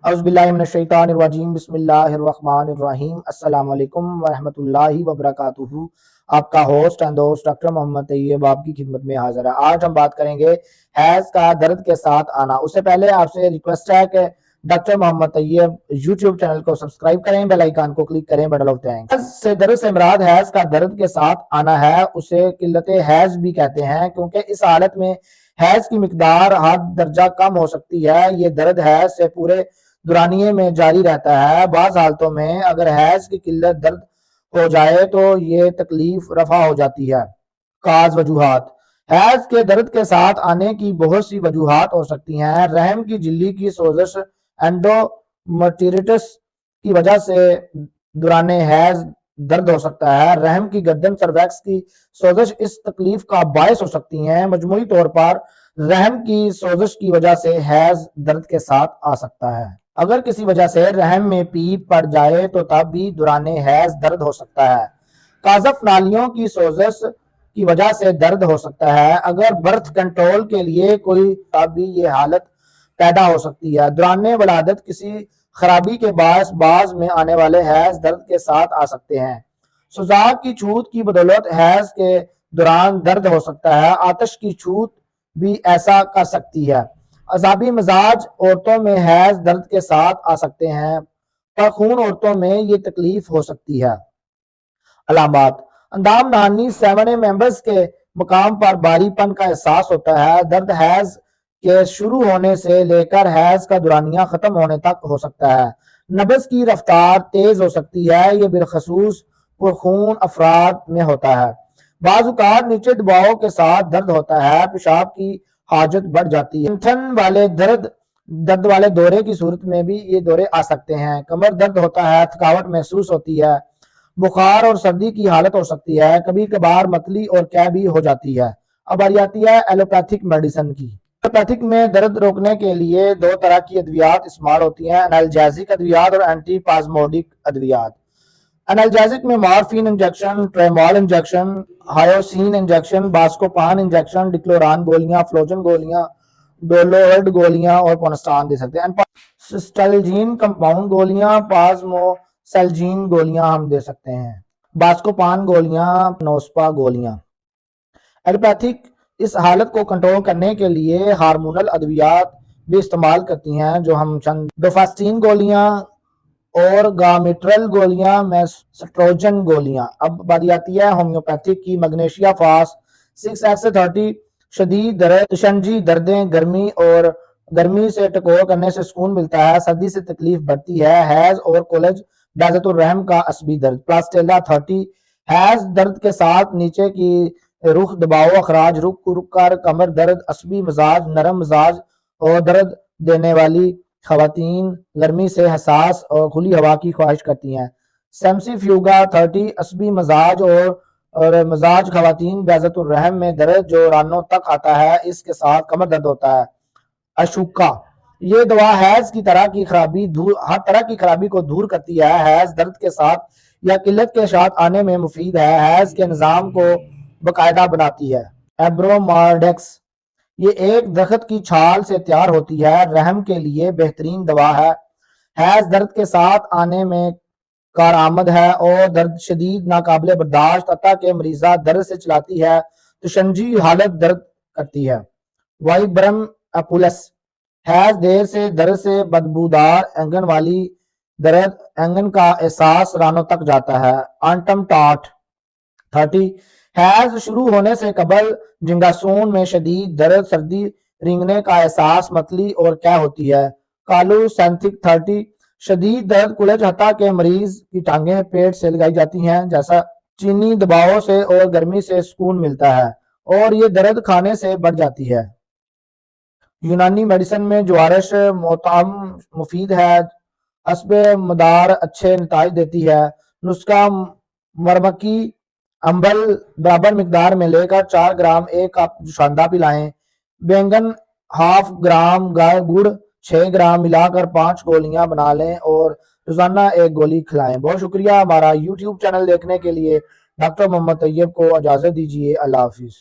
اعوذ باللہ من الشیطان الرجیم بسم اللہ الرحمن الرحیم السلام علیکم ورحمۃ اللہ وبرکاتہ۔ آپ کا ہوسٹ اینڈ دوست ڈاکٹر محمد طیب آپ کی خدمت میں حاضر ہے۔ آج ہم بات کریں گے حیض کا درد کے ساتھ آنا۔ اس سے پہلے آپ سے ریکویسٹ ہے کہ ڈاکٹر محمد طیب یوٹیوب چینل کو سبسکرائب کریں، بیل آئیکن کو کلک کریں، بٹن ہوتے ہیں۔ حیض سے درد سے مراد حیض کا درد کے ساتھ آنا ہے، اسے قلت حیض بھی کہتے ہیں، کیونکہ اس حالت میں حیض کی مقدار حد درجہ کم ہو سکتی ہے۔ یہ درد حیض سے پورے دورانیے میں جاری رہتا ہے۔ بعض حالتوں میں اگر حیض کی قلت درد ہو جائے تو یہ تکلیف رفع ہو جاتی ہے۔ کاز وجوہات: حیض کے درد کے ساتھ آنے کی بہت سی وجوہات ہو سکتی ہیں۔ رحم کی جھلی کی سوزش اینڈومیٹریٹس کی وجہ سے دوران حیض درد ہو سکتا ہے۔ رحم کی گردن سرویکس کی سوزش اس تکلیف کا باعث ہو سکتی ہیں۔ مجموعی طور پر رحم کی سوزش کی وجہ سے حیض درد کے ساتھ آ سکتا ہے۔ اگر کسی وجہ سے رحم میں پیپ پڑ جائے تو تب بھی دوران حیض درد ہو سکتا ہے۔ قاذف نالیوں کی سوزش کی وجہ سے درد ہو سکتا ہے۔ اگر برتھ کنٹرول کے لیے کوئی تب بھی یہ حالت پیدا ہو سکتی ہے۔ دوران ولادت کسی خرابی کے باعث بعض میں آنے والے حیض درد کے ساتھ آ سکتے ہیں۔ سوزاک کی چھوت کی بدولت حیض کے دوران درد ہو سکتا ہے۔ آتش کی چھوت بھی ایسا کر سکتی ہے۔ عصبی مزاج عورتوں میں حیض درد کے ساتھ آ سکتے ہیں۔ پرخون عورتوں میں یہ تکلیف ہو سکتی ہے۔ علامات: اندام نہانی 7 ممبرز کے مقام پر بھاری پن کا احساس ہوتا ہے۔ درد حیض کے شروع ہونے سے لے کر حیض کا دورانیہ ختم ہونے تک ہو سکتا ہے۔ نبض کی رفتار تیز ہو سکتی ہے۔ یہ بالخصوص پرخون افراد میں ہوتا ہے۔ بعض اوقات نیچے دباؤ کے ساتھ درد ہوتا ہے۔ پیشاب کی حاجت بڑھ جاتی ہے۔ ٹینشن والے درد والے دورے کی صورت میں بھی یہ دورے آ سکتے ہیں۔ کمر درد ہوتا ہے، تھکاوٹ محسوس ہوتی ہے، بخار اور سردی کی حالت ہو سکتی ہے، کبھی کبھار متلی اور قے بھی ہو جاتی ہے۔ اب آتی ہے ایلوپیتھک میڈیسن کی۔ ایلوپیتھک میں درد روکنے کے لیے 2 طرح کی ادویات استعمال ہوتی ہیں: انالجیزک ادویات اور اینٹی پازموڈک ادویات۔ انالجیزک میں morphine injection, Tramal injection, hyoscine injection, Buscopan injection, Dicloran گولیاں، فلوجن گولیاں، ڈولوئڈ گولیاں اور پونسٹان دے سکتے ہیں۔ سٹالجین کمپاؤنڈ گولیاں، پازموسیلجین گولیاں ہم دے سکتے ہیں۔ باسکوپان گولیاں، نوسپا گولیاں۔ ایلوپیتھک اس حالت کو کنٹرول کرنے کے لیے ہارمونل ادویات بھی استعمال کرتی ہیں، جو ہم چند ڈوفاسٹین گولیاں، اور گامیٹرل گولیاں، میسٹروجن گولیاں۔ اب باری آتی ہے ہومیوپیتھک کی۔ مگنیشیا فاس 6x30 شدید درد، تشنجی دردیں، گرمی سے ٹکور کرنے سے سکون ملتا ہے، سردی سے تکلیف بڑھتی ہے۔ حیض اور کولج بیضۃ الرحم کا عصبی درد، پلاسٹیلا 30 حیض درد کے ساتھ نیچے کی رخ دباؤ، اخراج رک کر کمر درد، عصبی مزاج، نرم مزاج اور درد دینے والی خواتین گرمی سے حساس اور کھلی ہوا کی خواہش کرتی ہیں۔ سیمسیفیوگا 30 عصبی مزاج اور مزاج خواتین بیضۃ الرحم میں درد جو رانوں تک آتا ہے، اس کے ساتھ کمر درد ہوتا ہے۔ اشوکا یہ دوا حیض کی ہر طرح کی خرابی کو دور کرتی ہے۔ حیض درد کے ساتھ یا قلت کے ساتھ آنے میں مفید ہے۔ حیض کے نظام کو باقاعدہ بناتی ہے۔ ایبرومارڈیکس یہ ایک درخت کی چھال سے تیار ہوتی ہے، رحم کے لیے بہترین دوا ہے۔ حیض درد کے ساتھ آنے میں کارآمد ہے اور درد شدید ناقابل برداشت حتیٰ کہ مریضہ درد سے چلاتی ہے، تشنجی حالت درد کرتی ہے۔ وائبرم اپولس حیض دیر سے درد سے بدبودار اینگن والی درد، اینگن کا احساس رانوں تک جاتا ہے۔ آنٹم ٹاٹ 30 حیض شروع ہونے سے قبل جنگاسون میں شدید درد، سردی، رینگنے کا احساس، متلی اور قے ہوتی ہے۔ کالو سینتھک 30 شدید درد، کلج حتیٰ کہ مریض کی ٹانگیں پیٹ سے لگائی جاتی ہیں جیسا چینی دباؤ سے اور گرمی سے سکون ملتا ہے، اور یہ درد کھانے سے بڑھ جاتی ہے۔ یونانی میڈیسن میں جوارش مطعم مفید ہے، حسب مدار اچھے نتائج دیتی ہے۔ نسخہ مرمکی امبل برابر مقدار میں لے کر 4 گرام 1 کپ جوشاندہ پلائیں۔ بینگن ½ گرام، گڑ 6 گرام ملا کر 5 گولیاں بنا لیں اور روزانہ 1 گولی کھلائیں۔ بہت شکریہ ہمارا یوٹیوب چینل دیکھنے کے لیے۔ ڈاکٹر محمد طیب کو اجازت دیجیے۔ اللہ حافظ۔